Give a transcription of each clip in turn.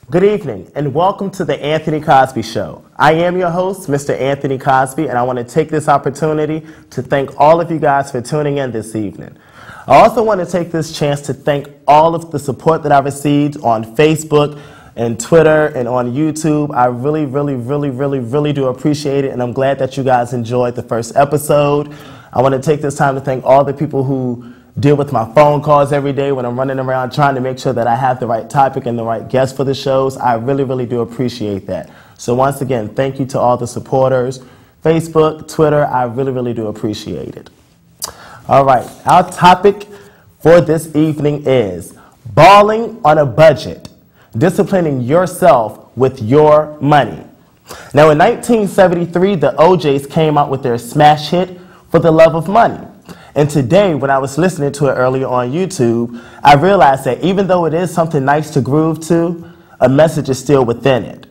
Good evening, and welcome to the Anthony Cosby Show. I am your host, Mr. Anthony Cosby, and I want to take this opportunity to thank all of you guys for tuning in this evening. I also want to take this chance to thank all of the support that I've received on Facebook and Twitter and on YouTube. I really do appreciate it, and I'm glad that you guys enjoyed the first episode. I want to take this time to thank all the people who deal with my phone calls every day when I'm running around trying to make sure that I have the right topic and the right guests for the shows. I really do appreciate that. So once again, thank you to all the supporters. Facebook, Twitter, I really do appreciate it. All right, our topic for this evening is balling on a budget, disciplining yourself with your money. Now in 1973, the OJs came out with their smash hit, For the Love of Money. And today, when I was listening to it earlier on YouTube, I realized that even though it is something nice to groove to, a message is still within it.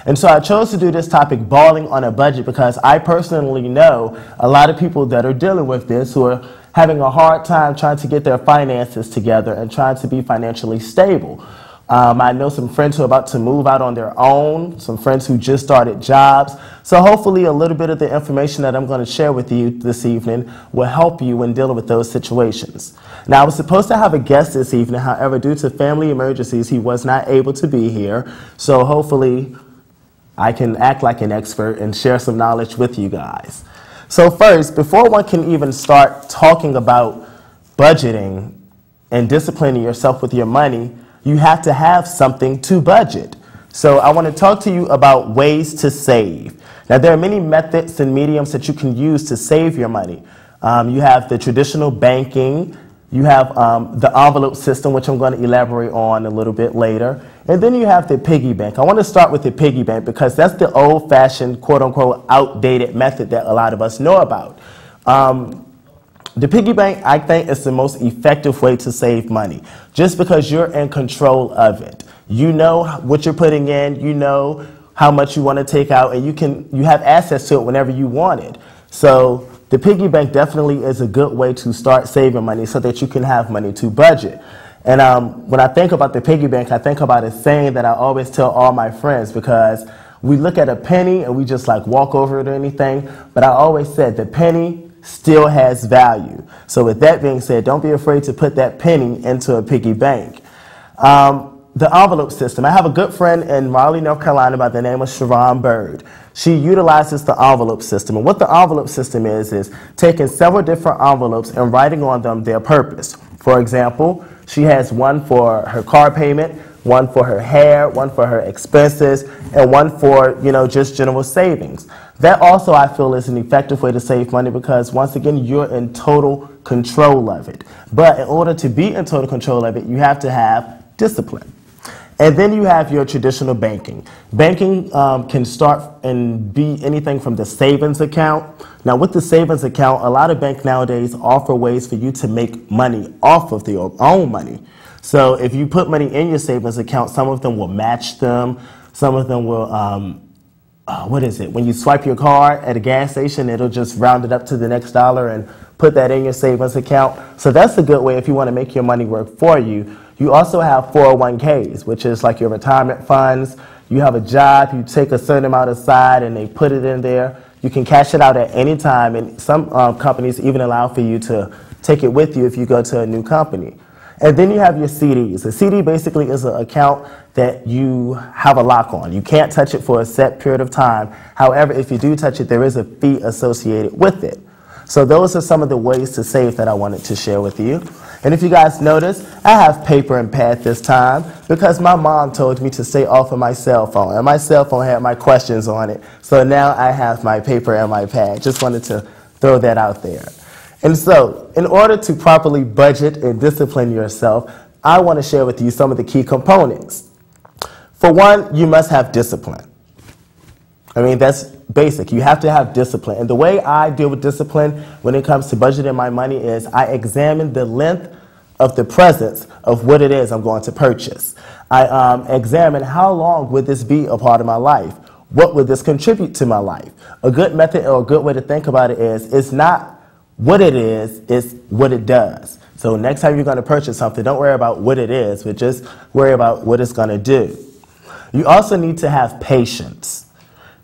And so I chose to do this topic, balling on a budget, because I personally know a lot of people that are dealing with this who are having a hard time trying to get their finances together and trying to be financially stable. I know some friends who are about to move out on their own, some friends who just started jobs. So hopefully a little bit of the information that I'm going to share with you this evening will help you when dealing with those situations. Now, I was supposed to have a guest this evening. However, due to family emergencies, he was not able to be here. So hopefully I can act like an expert and share some knowledge with you guys. So first, before one can even start talking about budgeting and disciplining yourself with your money, you have to have something to budget. So I want to talk to you about ways to save. Now, there are many methods and mediums that you can use to save your money. You have the traditional banking. You have the envelope system, which I'm going to elaborate on a little bit later. And then you have the piggy bank. I want to start with the piggy bank because that's the old-fashioned, quote-unquote, outdated method that a lot of us know about. The piggy bank, I think, is the most effective way to save money, just because you're in control of it. You know what you're putting in, you know how much you want to take out, and you have access to it whenever you want it. So the piggy bank definitely is a good way to start saving money so that you can have money to budget. And when I think about the piggy bank, I think about a saying that I always tell all my friends, because we look at a penny and we just like walk over it or anything, but I always said the penny still has value. So with that being said, don't be afraid to put that penny into a piggy bank. The envelope system. I have a good friend in Raleigh, North Carolina by the name of Sharon Bird. She utilizes the envelope system. And what the envelope system is taking several different envelopes and writing on them their purpose. For example, she has one for her car payment, one for her hair, one for her expenses, and one for, just general savings. That also, I feel, is an effective way to save money because, once again, you're in total control of it. But in order to be in total control of it, you have to have discipline. And then you have your traditional banking. Banking can start and be anything from the savings account. Now, with the savings account, a lot of banks nowadays offer ways for you to make money off of your own money. So if you put money in your savings account, some of them will match them. Some of them will, when you swipe your card at a gas station, it'll just round it up to the next dollar and put that in your savings account. So that's a good way if you want to make your money work for you. You also have 401ks, which is like your retirement funds. You have a job, you take a certain amount aside and they put it in there. You can cash it out at any time, and some companies even allow for you to take it with you if you go to a new company. And then you have your CDs. A CD basically is an account that you have a lock on. You can't touch it for a set period of time. However, if you do touch it, there is a fee associated with it. So those are some of the ways to save that I wanted to share with you. And if you guys notice, I have paper and pad this time because my mom told me to stay off of my cell phone. And my cell phone had my questions on it. So now I have my paper and my pad. Just wanted to throw that out there. And so, in order to properly budget and discipline yourself, I want to share with you some of the key components. For one, you must have discipline. I mean, that's basic. You have to have discipline. And the way I deal with discipline when it comes to budgeting my money is I examine the length of the presence of what it is I'm going to purchase. I examine how long would this be a part of my life? What would this contribute to my life? A good method or a good way to think about it is it's not what it is, it's what it does. So next time you're going to purchase something, don't worry about what it is, but just worry about what it's going to do. You also need to have patience.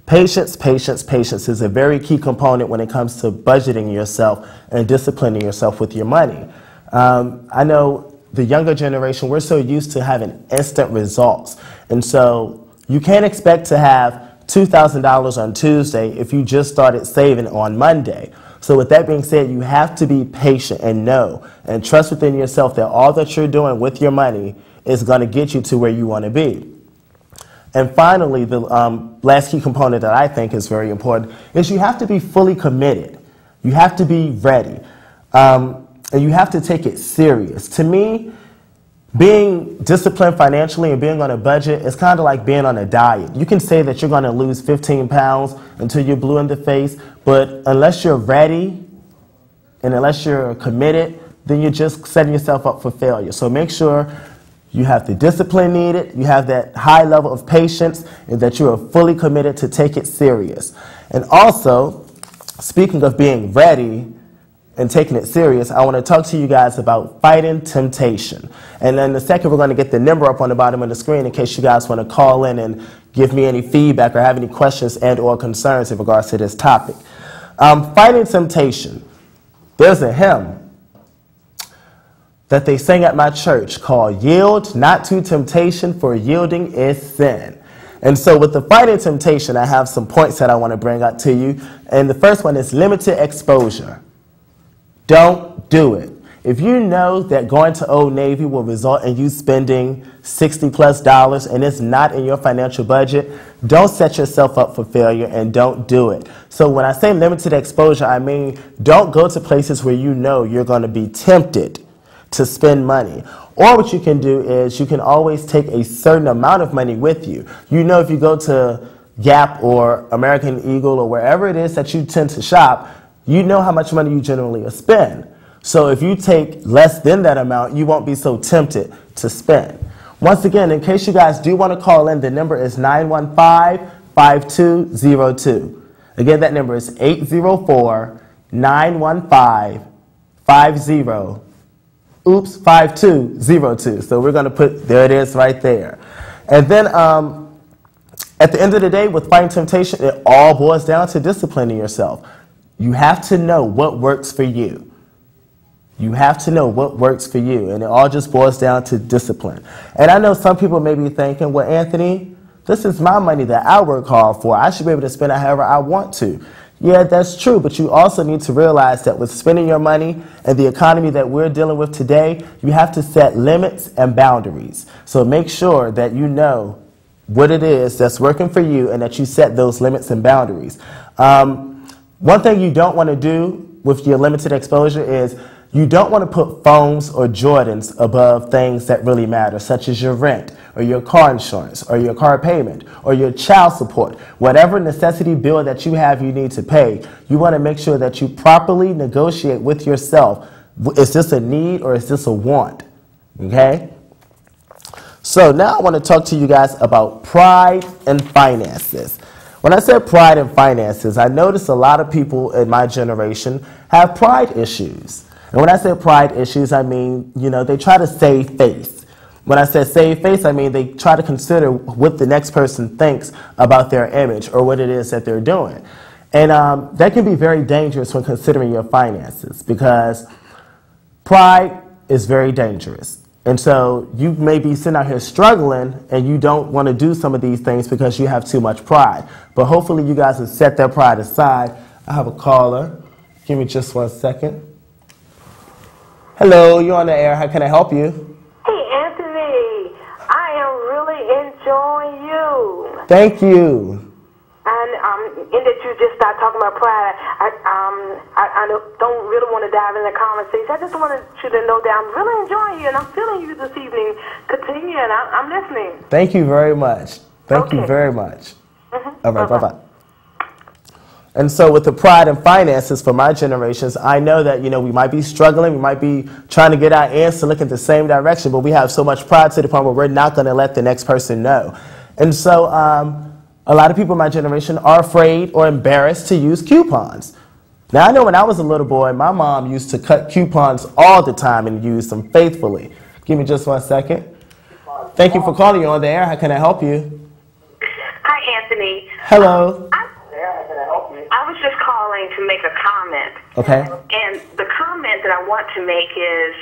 Patience, patience, patience is a very key component when it comes to budgeting yourself and disciplining yourself with your money. I know the younger generation, we're so used to having instant results. And so you can't expect to have $2,000 on Tuesday if you just started saving on Monday. So with that being said, you have to be patient and know and trust within yourself that all that you're doing with your money is going to get you to where you want to be. And finally, the last key component that I think is very important is you have to be fully committed. You have to be ready. And you have to take it serious. To me, being disciplined financially and being on a budget is kind of like being on a diet. You can say that you're going to lose 15 pounds until you're blue in the face, but unless you're ready and unless you're committed, then you're just setting yourself up for failure. So make sure you have the discipline needed, you have that high level of patience, and that you are fully committed to take it serious. And also, speaking of being ready and taking it serious, I want to talk to you guys about fighting temptation. And then in a second, we're going to get the number up on the bottom of the screen in case you guys want to call in and give me any feedback or have any questions and or concerns in regards to this topic. Fighting temptation. There's a hymn that they sing at my church called "Yield Not to Temptation, for Yielding is Sin." And so with the fighting temptation, I have some points that I want to bring up to you. And the first one is limited exposure. Don't do it. If you know that going to Old Navy will result in you spending $60+ and it's not in your financial budget, don't set yourself up for failure and don't do it. So when I say limited exposure, I mean don't go to places where you know you're going to be tempted to spend money. Or what you can do is you can always take a certain amount of money with you. You know, if you go to Gap or American Eagle or wherever it is that you tend to shop, you know how much money you generally spend. So if you take less than that amount, you won't be so tempted to spend. Once again, in case you guys do want to call in, the number is 915-5202. Again, that number is 804-915-5202. So we're going to put, there it is right there. And then at the end of the day, with fighting temptation, it all boils down to disciplining yourself. You have to know what works for you. You have to know what works for you, and it all just boils down to discipline. And I know some people may be thinking, well, Anthony, this is my money that I work hard for. I should be able to spend it however I want to. Yeah, that's true, but you also need to realize that with spending your money and the economy that we're dealing with today, you have to set limits and boundaries. So make sure that you know what it is that's working for you and that you set those limits and boundaries. One thing you don't want to do with your limited exposure is you don't want to put phones or Jordans above things that really matter, such as your rent or your car insurance or your car payment or your child support. Whatever necessity bill that you have you need to pay, you want to make sure that you properly negotiate with yourself. Is this a need or is this a want? Okay? So now I want to talk to you guys about pride and finances. When I said pride and finances, I noticed a lot of people in my generation have pride issues. And when I say pride issues, I mean, you know, they try to save face. When I say save face, I mean they try to consider what the next person thinks about their image or what it is that they're doing. And that can be very dangerous when considering your finances because pride is very dangerous. And so you may be sitting out here struggling and you don't want to do some of these things because you have too much pride. But hopefully you guys will set that pride aside. I have a caller. Give me just 1 second. Hello, you're on the air. How can I help you? Hey, Anthony. I am really enjoying you. Thank you. And in that you just started talking about pride, I don't really want to dive into the conversation. I just wanted you to know that I'm really enjoying you and I'm feeling you this evening. Continue, and I'm listening. Thank you very much. Thank you very much. All right, bye-bye. And so with the pride and finances for my generations, I know that, you know, we might be struggling, we might be trying to get our ends to look in the same direction, but we have so much pride to the point where we're not going to let the next person know. And so a lot of people in my generation are afraid or embarrassed to use coupons. Now, I know when I was a little boy, my mom used to cut coupons all the time and use them faithfully. Give me just 1 second. Thank you for calling. You on the air. How can I help you? Anthony. Hello. I was just calling to make a comment. Okay. And the comment that I want to make is,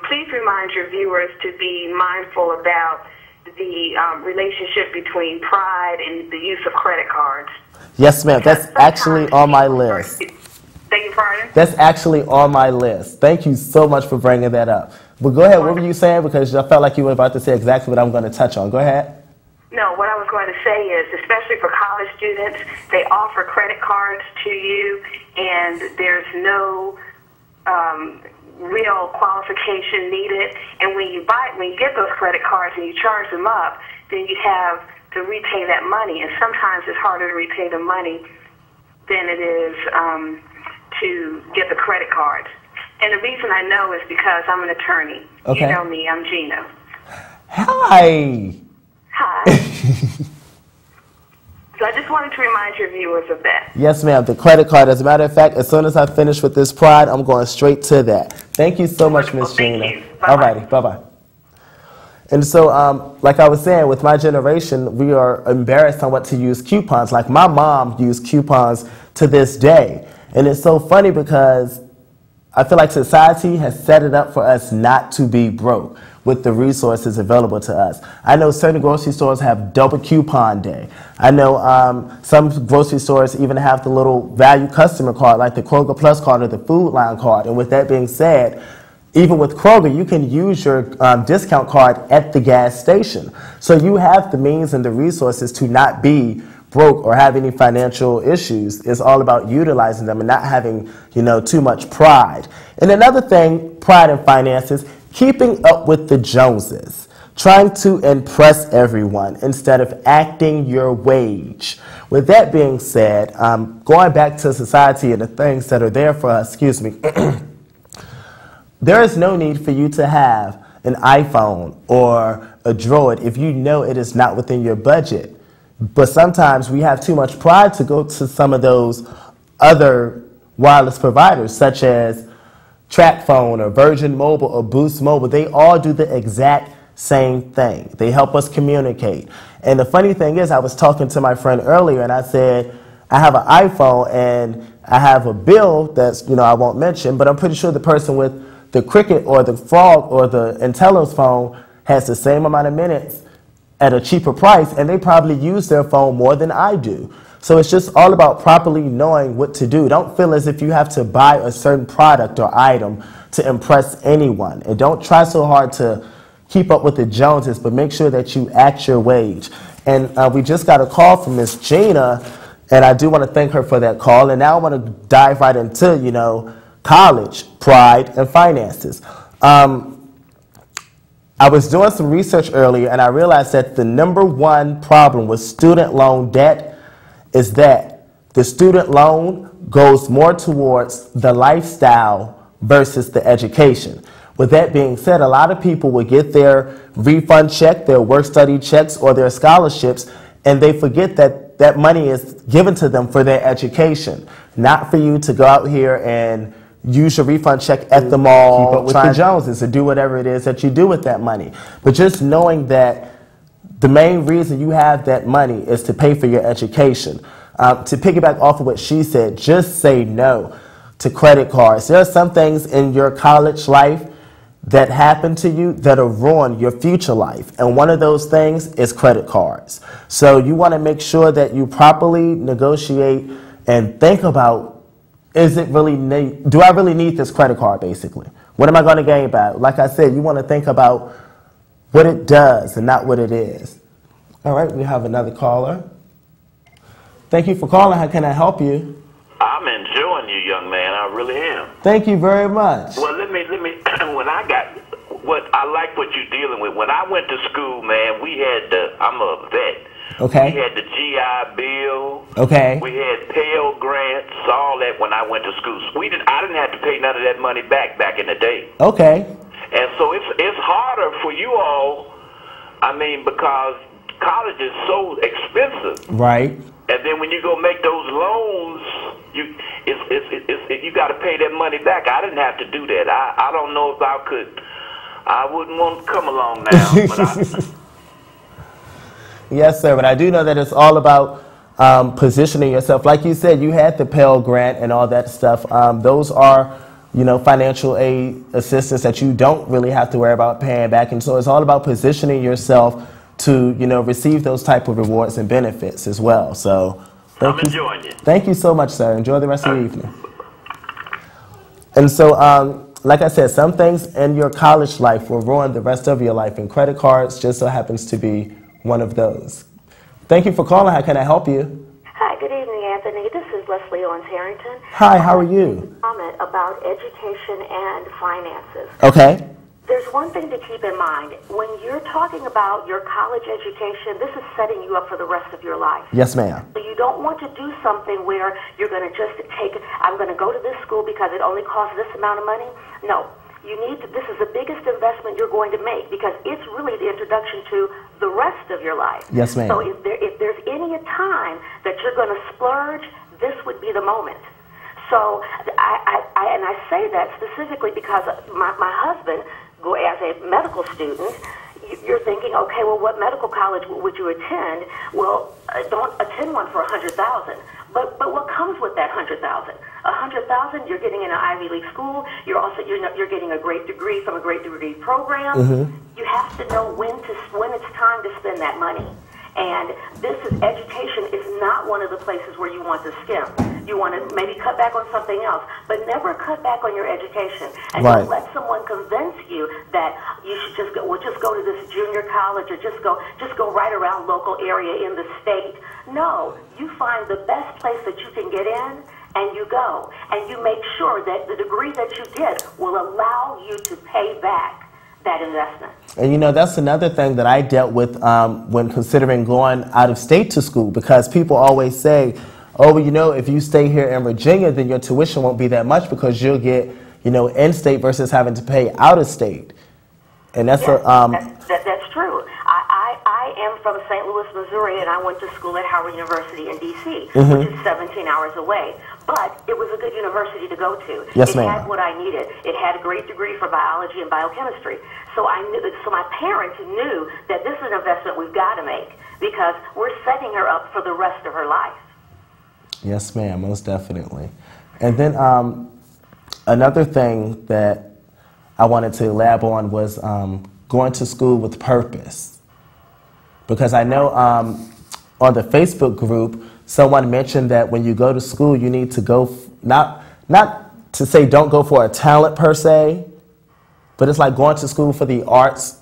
please remind your viewers to be mindful about the relationship between pride and the use of credit cards. Yes, ma'am. That's actually on my list. Thank you, pardon? That's actually on my list. Thank you so much for bringing that up. But go ahead. What were you saying? Because I felt like you were about to say exactly what I'm going to touch on. Go ahead. No, what I was going to say is, especially for college students, they offer credit cards to you, and there's no real qualification needed. And when you get those credit cards and you charge them up, then you have to repay that money. And sometimes it's harder to repay the money than it is to get the credit cards. And the reason I know is because I'm an attorney. Okay. You know me, I'm Gina. Hi. Hi. So I just wanted to remind your viewers of that. Yes, ma'am. The credit card. As a matter of fact, as soon as I finish with this pride, I'm going straight to that. Thank you so much, Miss Gina. Thank you. All righty. Bye-bye. And so, like I was saying, with my generation, we are embarrassed on what to use coupons. Like my mom used coupons to this day. And it's so funny because I feel like society has set it up for us not to be broke with the resources available to us. I know certain grocery stores have double coupon day. I know some grocery stores even have the little value customer card, like the Kroger Plus card or the Food Line card. And with that being said, even with Kroger, you can use your discount card at the gas station. So you have the means and the resources to not be broke or have any financial issues. It's all about utilizing them and not having, too much pride. And another thing, pride in finances, keeping up with the Joneses, trying to impress everyone instead of acting your wage. With that being said, going back to society and the things that are there for us, there is no need for you to have an iPhone or a Droid if you know it is not within your budget. But sometimes we have too much pride to go to some of those other wireless providers, such as TracFone or Virgin Mobile or Boost Mobile. They all do the exact same thing. They help us communicate. And the funny thing is, I was talking to my friend earlier and I said, I have an iPhone and I have a bill that's, I won't mention, but I'm pretty sure the person with the Cricket or the Frog or the Intello's phone has the same amount of minutes at a cheaper price, and they probably use their phone more than I do. So it's just all about properly knowing what to do. Don't feel as if you have to buy a certain product or item to impress anyone. And don't try so hard to keep up with the Joneses, but make sure that you act your wage. And we just got a call from Miss Gina, and I do want to thank her for that call. And now I want to dive right into, college, pride, and finances. I was doing some research earlier, and I realized that the #1 problem with student loan debt is that the student loan goes more towards the lifestyle versus the education. With that being said, a lot of people will get their refund check, their work-study checks, or their scholarships, and they forget that that money is given to them for their education, not for you to go out here and use your refund check at the mall, keep up with the Joneses, or do whatever it is that you do with that money. But just knowing that the main reason you have that money is to pay for your education. To piggyback off of what she said, just say no to credit cards. There are some things in your college life that happen to you that'll ruin your future life. And one of those things is credit cards. So you want to make sure that you properly negotiate and think about, do I really need this credit card, basically? What am I going to gain by it? Like I said, you want to think about what it does and not what it is. All right, we have another caller. Thank you for calling. How can I help you? I'm enjoying you, young man. I really am. Thank you very much. Well, let me, I like what you're dealing with. When I went to school, man, I'm a vet. Okay. We had the GI Bill. Okay. We had Pell Grants, all that when I went to school. I didn't have to pay none of that money back in the day. Okay. And so it's harder for you all, because college is so expensive. Right. And then when you go make those loans, you got to pay that money back. I didn't have to do that. I don't know if I could. I wouldn't want to come along now. But Yes, sir. But I do know that it's all about positioning yourself. Like you said, you had the Pell Grant and all that stuff. Those are, financial aid assistance that you don't really have to worry about paying back. And so it's all about positioning yourself to, receive those type of rewards and benefits as well. So I'm enjoying it. Thank you so much, sir. Enjoy the rest of your evening. And so, like I said, some things in your college life will ruin the rest of your life, and credit cards just so happens to be one of those. Thank you for calling. How can I help you? Hi, good evening, Anthony. This is Leslie Owens-Harrington. Hi, how are you? Comment about education and finances. Okay. There's one thing to keep in mind. When you're talking about your college education, this is setting you up for the rest of your life. Yes, ma'am. So you don't want to do something where you're going to just I'm going to go to this school because it only costs this amount of money. No. This is the biggest investment you're going to make because it's really the introduction to the rest of your life. Yes, ma'am. So if there's any time that you're going to splurge, this would be the moment. So I say that specifically because my husband, as a medical student, you're thinking, okay, well, what medical college would you attend? Well, don't attend one for $100,000. But what comes with that $100,000? $100,000, you're getting in an Ivy League school. You're getting a great degree from a great degree program. Mm-hmm. You have to know when it's time to spend that money. And education is not one of the places where you want to skim. You want to maybe cut back on something else, but never cut back on your education. And right. Don't let someone convince you that you should just go to this junior college or just go right around local area in the state. No, you find the best place that you can get in, and you go. And you make sure that the degree that you did will allow you to pay back that investment. And that's another thing that I dealt with when considering going out of state to school, because people always say, oh, if you stay here in Virginia, then your tuition won't be that much because you'll get, in-state versus having to pay out of state. And that's that's true. I am from St. Louis, Missouri, and I went to school at Howard University in D.C., mm-hmm. which is 17 hours away. But it was a good university to go to. Yes, ma'am. It had what I needed. It had a great degree for biology and biochemistry. So my parents knew that this is an investment we've got to make because we're setting her up for the rest of her life. Yes, ma'am, most definitely. And then another thing that I wanted to lab on was going to school with purpose. Because I know on the Facebook group, someone mentioned that when you go to school, you need to go, not to say don't go for a talent per se, but it's like going to school for the arts.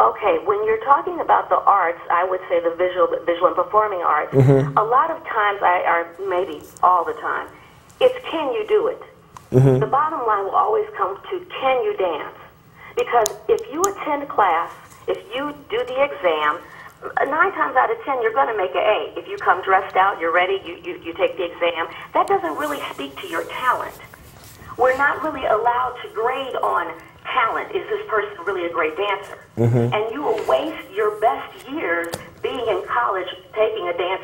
Okay, when you're talking about the arts, I would say the visual and performing arts, mm-hmm. a lot of times, or maybe all the time, it's can you do it? Mm-hmm. The bottom line will always come to can you dance? Because if you attend class, if you do the exam, 9 times out of 10, you're going to make an A. If you come dressed out, you're ready, you take the exam, that doesn't really speak to your talent. We're not really allowed to grade on talent. Is this person really a great dancer? Mm-hmm. And you will waste your best years being in college, taking a dance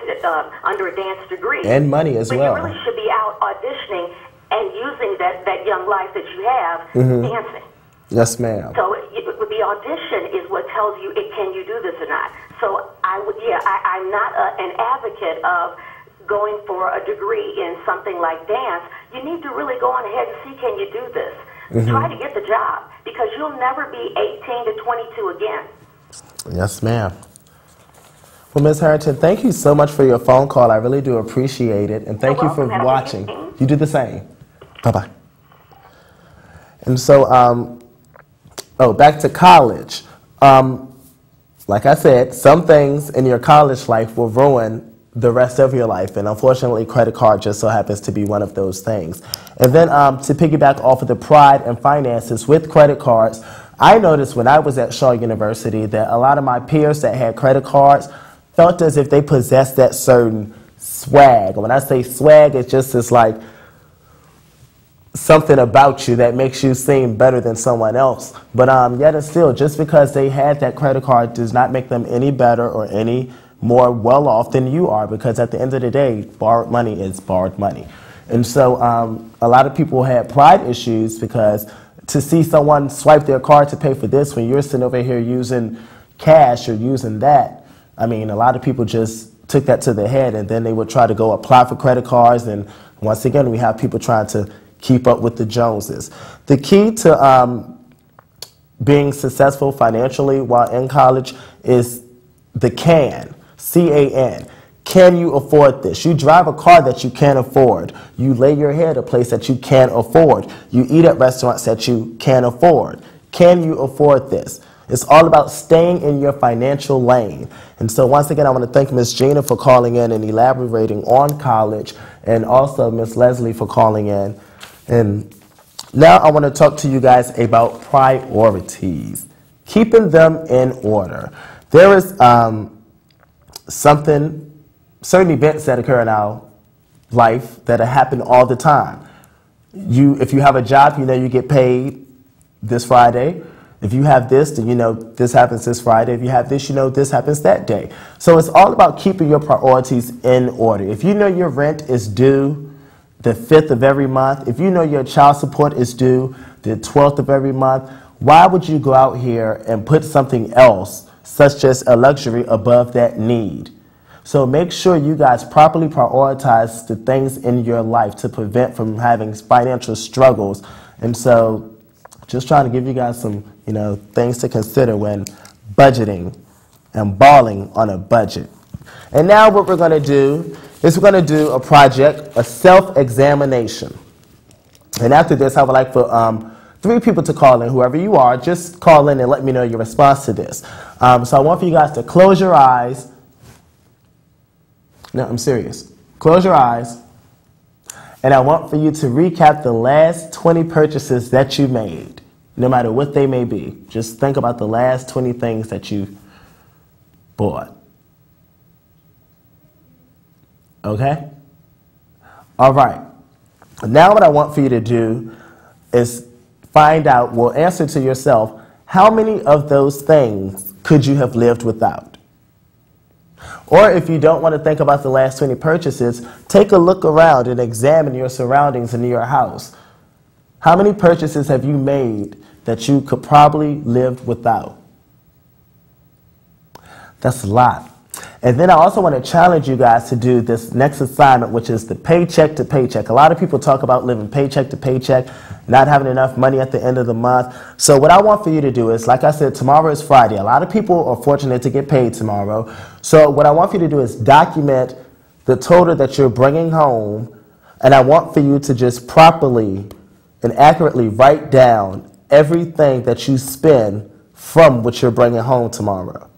under a dance degree. And money as well. But you really should be out auditioning and using that young life that you have mm-hmm. dancing. Yes, ma'am. So the audition is what tells you can you do this or not. So I'm not an advocate of going for a degree in something like dance. You need to really go on ahead and see can you do this. Mm-hmm. Try to get the job because you'll never be 18 to 22 again. Yes, ma'am. Well, Ms. Harrington, thank you so much for your phone call. I really do appreciate it. And thank you for watching. You do the same. Bye-bye. And so, back to college. Like I said, some things in your college life will ruin the rest of your life, and unfortunately, credit card just so happens to be one of those things. And then to piggyback off of the pride and finances with credit cards, I noticed when I was at Shaw University that a lot of my peers that had credit cards felt as if they possessed that certain swag. And when I say swag, it's just this like something about you that makes you seem better than someone else. But yet and still, just because they had that credit card does not make them any better or any more well off than you are, because at the end of the day, borrowed money is borrowed money. And so a lot of people had pride issues because to see someone swipe their card to pay for this when you're sitting over here using cash or using that, I mean, a lot of people just took that to the head, and then they would try to go apply for credit cards, and once again, we have people trying to keep up with the Joneses. The key to being successful financially while in college is the CAN, C-A-N. Can you afford this? You drive a car that you can't afford. You lay your head at a place that you can't afford. You eat at restaurants that you can't afford. Can you afford this? It's all about staying in your financial lane. And so once again, I want to thank Ms. Gina for calling in and elaborating on college, and also Ms. Leslie for calling in. And now I want to talk to you guys about priorities, keeping them in order. There is certain events that occur in our life that happen all the time. If you have a job, you know you get paid this Friday. If you have this, then you know this happens this Friday. If you have this, you know this happens that day. So it's all about keeping your priorities in order. If you know your rent is due the 5th of every month, if you know your child support is due the 12th of every month, why would you go out here and put something else, such as a luxury, above that need? So make sure you guys properly prioritize the things in your life to prevent from having financial struggles. And so just trying to give you guys some, things to consider when budgeting and balling on a budget. And now what we're going to do is we're going to do a project, a self-examination. And after this, I would like for 3 people to call in. Whoever you are, just call in and let me know your response to this. So I want for you guys to close your eyes. No, I'm serious. Close your eyes. And I want for you to recap the last 20 purchases that you made, no matter what they may be. Just think about the last 20 things that you bought. Okay? All right. Now what I want for you to do is answer to yourself, how many of those things could you have lived without? Or if you don't want to think about the last 20 purchases, take a look around and examine your surroundings in your house. How many purchases have you made that you could probably live without? That's a lot. And then I also want to challenge you guys to do this next assignment, which is the paycheck to paycheck. A lot of people talk about living paycheck to paycheck, not having enough money at the end of the month. So what I want for you to do is, like I said, tomorrow is Friday. A lot of people are fortunate to get paid tomorrow. So what I want for you to do is document the total that you're bringing home, and I want for you to just properly and accurately write down everything that you spend from what you're bringing home tomorrow.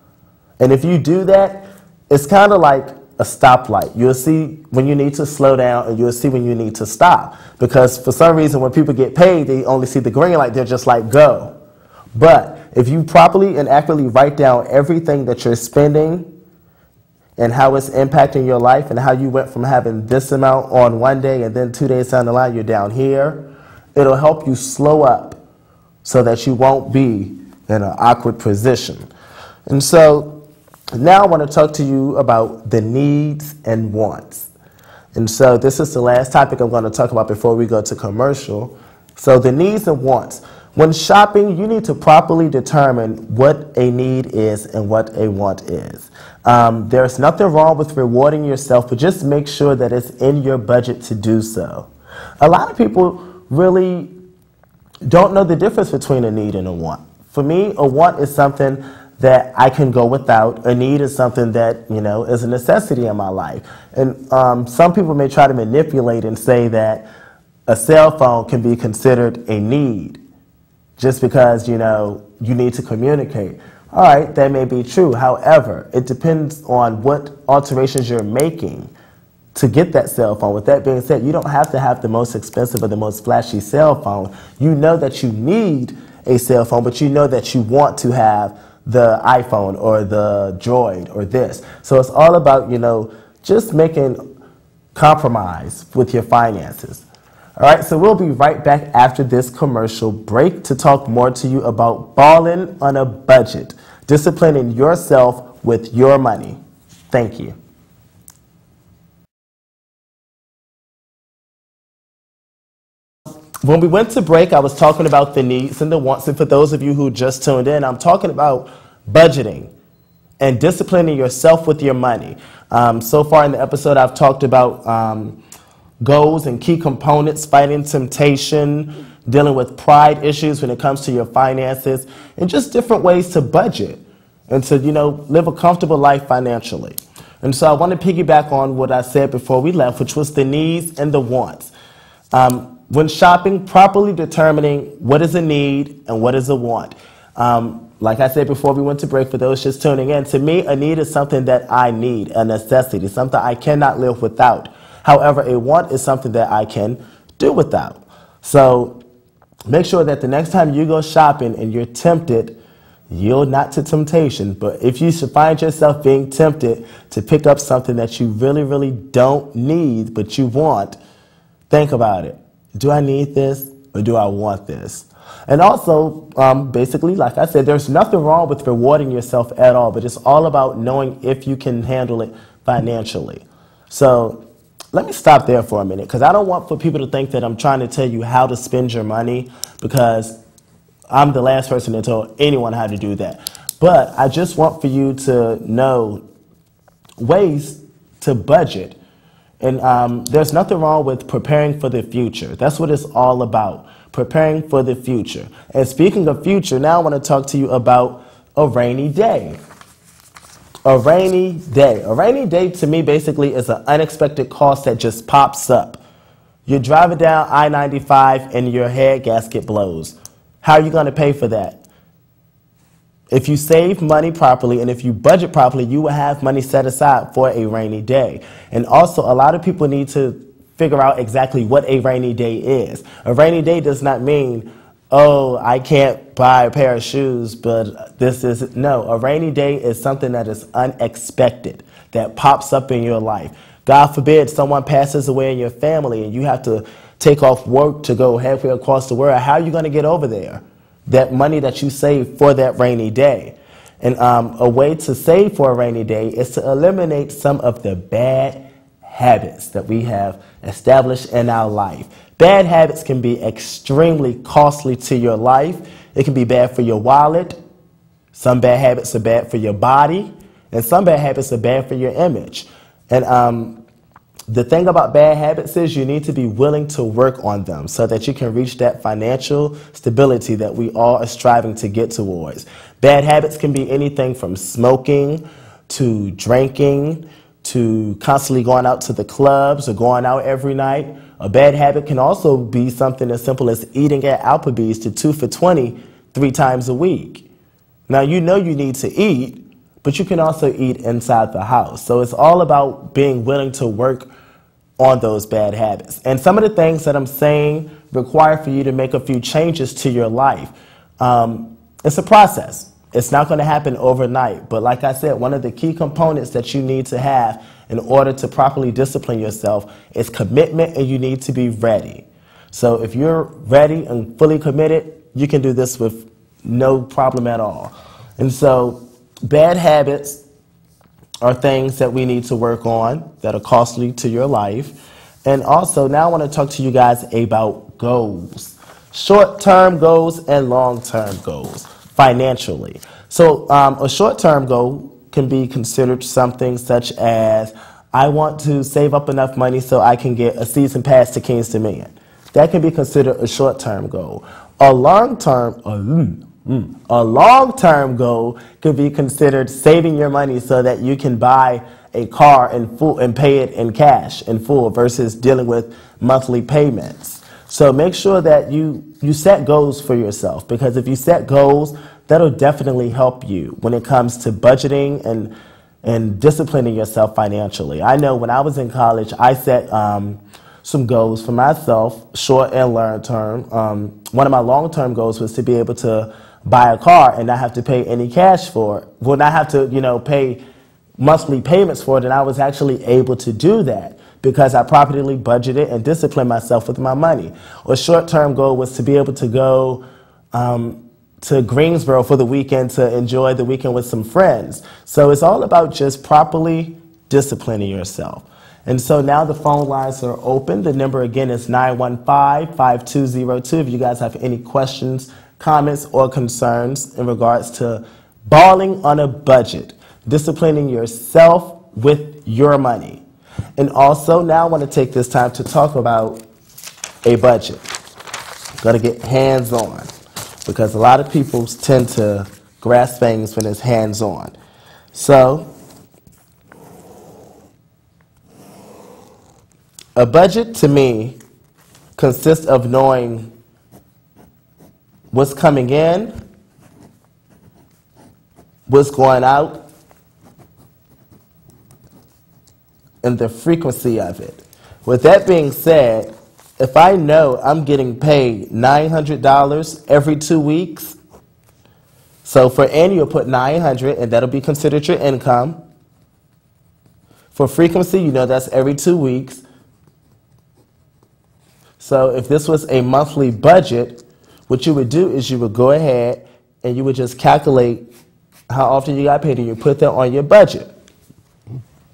And if you do that, it's kind of like a stoplight. You'll see when you need to slow down, and you'll see when you need to stop. Because for some reason, when people get paid, they only see the green light. They're just like, go. But if you properly and accurately write down everything that you're spending and how it's impacting your life and how you went from having this amount on one day and then 2 days down the line, you're down here, it'll help you slow up so that you won't be in an awkward position. And so now I want to talk to you about the needs and wants. And so this is the last topic I'm going to talk about before we go to commercial. So the needs and wants. When shopping, you need to properly determine what a need is and what a want is. There's nothing wrong with rewarding yourself, but just make sure that it's in your budget to do so. A lot of people really don't know the difference between a need and a want. For me, a want is something that I can go without. A need is something that, is a necessity in my life. And some people may try to manipulate and say that a cell phone can be considered a need just because, you need to communicate. All right, that may be true. However, it depends on what alterations you're making to get that cell phone. With that being said, you don't have to have the most expensive or the most flashy cell phone. You know that you need a cell phone, but you know that you want to have the iPhone or the Droid or this. So it's all about, just making compromise with your finances. All right, so we'll be right back after this commercial break to talk more to you about balling on a budget, disciplining yourself with your money. Thank you. When we went to break, I was talking about the needs and the wants. And for those of you who just tuned in, I'm talking about budgeting, and disciplining yourself with your money. So far in the episode, I've talked about goals and key components, fighting temptation, dealing with pride issues when it comes to your finances, and just different ways to budget and to, live a comfortable life financially. And so I want to piggyback on what I said before we left, which was the needs and the wants. When shopping, properly determining what is a need and what is a want. Like I said before we went to break, for those just tuning in, to me, a need is something that I need, a necessity, something I cannot live without. However, a want is something that I can do without. So make sure that the next time you go shopping and you're tempted, yield not to temptation. But if you should find yourself being tempted to pick up something that you really, really don't need, but you want, think about it. Do I need this or do I want this? And also, basically, like I said, there's nothing wrong with rewarding yourself at all, but it's all about knowing if you can handle it financially. So let me stop there for a minute, because I don't want for people to think that I'm trying to tell you how to spend your money, because I'm the last person to tell anyone how to do that. But I just want for you to know ways to budget. And there's nothing wrong with preparing for the future. That's what it's all about, preparing for the future. And speaking of future, now I want to talk to you about a rainy day. A rainy day. A rainy day to me basically is an unexpected cost that just pops up. You're driving down I-95 and your head gasket blows. How are you going to pay for that? If you save money properly and if you budget properly, you will have money set aside for a rainy day. And also, a lot of people need to figure out exactly what a rainy day is. A rainy day does not mean, oh, I can't buy a pair of shoes, but this is, no. A rainy day is something that is unexpected, that pops up in your life. God forbid someone passes away in your family and you have to take off work to go halfway across the world. How are you going to get over there? That money that you save for that rainy day. And a way to save for a rainy day is to eliminate some of the bad habits that we have established in our life. Bad habits can be extremely costly to your life. It can be bad for your wallet. Some bad habits are bad for your body. And some bad habits are bad for your image. And the thing about bad habits is you need to be willing to work on them so that you can reach that financial stability that we all are striving to get towards. Bad habits can be anything from smoking to drinking to constantly going out to the clubs or going out every night. A bad habit can also be something as simple as eating at Applebee's to 2 for $20 3 times a week. Now, you know you need to eat, but you can also eat inside the house. So it's all about being willing to work on those bad habits. And some of the things that I'm saying require for you to make a few changes to your life. It's a process. It's not going to happen overnight. But like I said, one of the key components that you need to have in order to properly discipline yourself is commitment, and you need to be ready. So if you're ready and fully committed, you can do this with no problem at all. And so bad habits are things that we need to work on that are costly to your life. And also, now I want to talk to you guys about goals. Short-term goals and long-term goals financially. So a short-term goal can be considered something such as, I want to save up enough money so I can get a season pass to Kings Dominion. That can be considered a short-term goal. A long-term goal could be considered saving your money so that you can buy a car in full and pay it in cash in full versus dealing with monthly payments. So make sure that you set goals for yourself, because if you set goals, that'll definitely help you when it comes to budgeting and disciplining yourself financially. I know when I was in college, I set some goals for myself, short and long term. One of my long-term goals was to be able to buy a car and not have to pay any cash for it. Well, not have to, pay monthly payments for it. And I was actually able to do that because I properly budgeted and disciplined myself with my money. A short-term goal was to be able to go to Greensboro for the weekend to enjoy the weekend with some friends. So it's all about just properly disciplining yourself. And so now the phone lines are open. The number again is 915-5202. If you guys have any questions, comments, or concerns in regards to balling on a budget, disciplining yourself with your money. And also, now I want to take this time to talk about a budget. Got to get hands-on, because a lot of people tend to grasp things when it's hands-on. So, a budget to me consists of knowing what's coming in, what's going out, and the frequency of it. With that being said, if I know I'm getting paid $900 every 2 weeks, so for annual, put $900, and that'll be considered your income. For frequency, you know that's every 2 weeks. So if this was a monthly budget, what you would do is you would go ahead and you would just calculate how often you got paid, and you put that on your budget.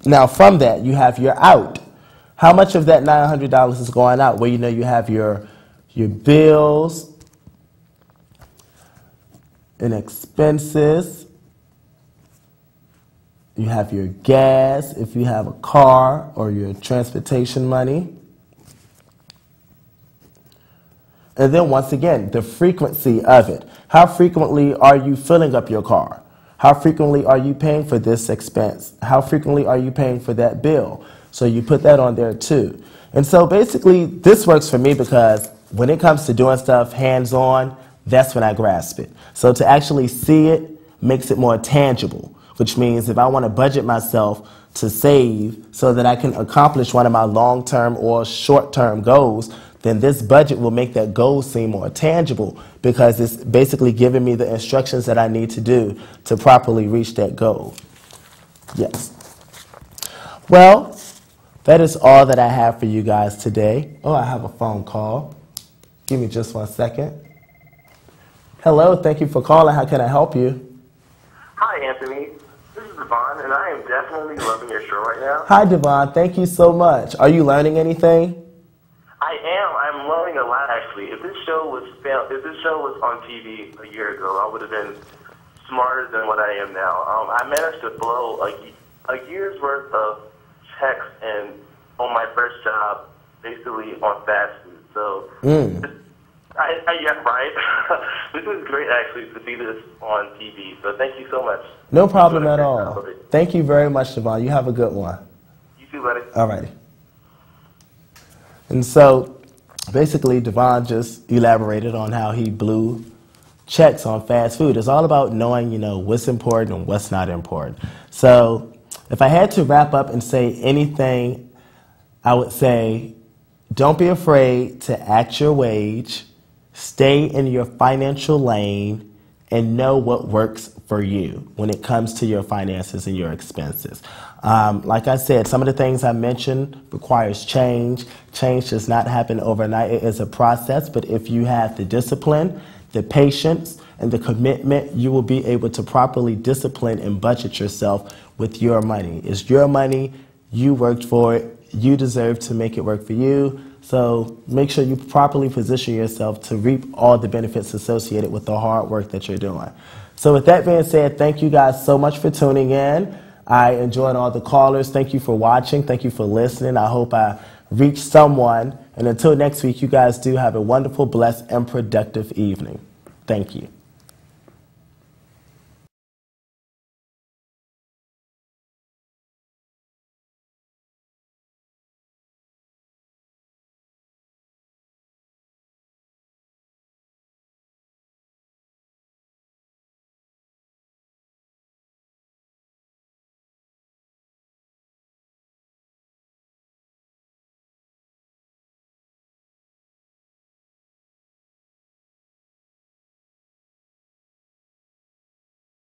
Now from that, you have your out. How much of that $900 is going out? Well, you know you have your bills and expenses. You have your gas, if you have a car, or your transportation money. And then once again, the frequency of it. How frequently are you filling up your car? How frequently are you paying for this expense? How frequently are you paying for that bill? So you put that on there too. And so basically, this works for me because when it comes to doing stuff hands-on, that's when I grasp it. So to actually see it makes it more tangible, which means if I want to budget myself to save so that I can accomplish one of my long-term or short-term goals, then this budget will make that goal seem more tangible, because it's basically giving me the instructions that I need to do to properly reach that goal. Yes. Well, that is all that I have for you guys today. Oh, I have a phone call. Give me just 1 second. Hello, thank you for calling. How can I help you? Hi, Anthony. This is Devon, and I am definitely loving your show right now. Hi, Devon. Thank you so much. Are you learning anything? I am. I'm learning a lot, actually. If this show was on TV a year ago, I would have been smarter than what I am now. I managed to blow a year's worth of checks and on my first job, basically on fast food. So, yeah, right. This is great, actually, to see this on TV. So thank you so much. No problem at all. Thank you very much, Devon. You have a good one. You too, buddy. All righty. And so, basically, Devon just elaborated on how he blew checks on fast food. It's all about knowing, what's important and what's not important. So, if I had to wrap up and say anything, I would say, don't be afraid to act your wage, stay in your financial lane, and know what works for you when it comes to your finances and your expenses. Like I said, some of the things I mentioned requires change. Change does not happen overnight. It is a process, but if you have the discipline, the patience, and the commitment, you will be able to properly discipline and budget yourself with your money. It's your money. You worked for it. You deserve to make it work for you. So make sure you properly position yourself to reap all the benefits associated with the hard work that you're doing. So with that being said, thank you guys so much for tuning in. I enjoyed all the callers. Thank you for watching. Thank you for listening. I hope I reached someone. And until next week, you guys do have a wonderful, blessed, and productive evening. Thank you.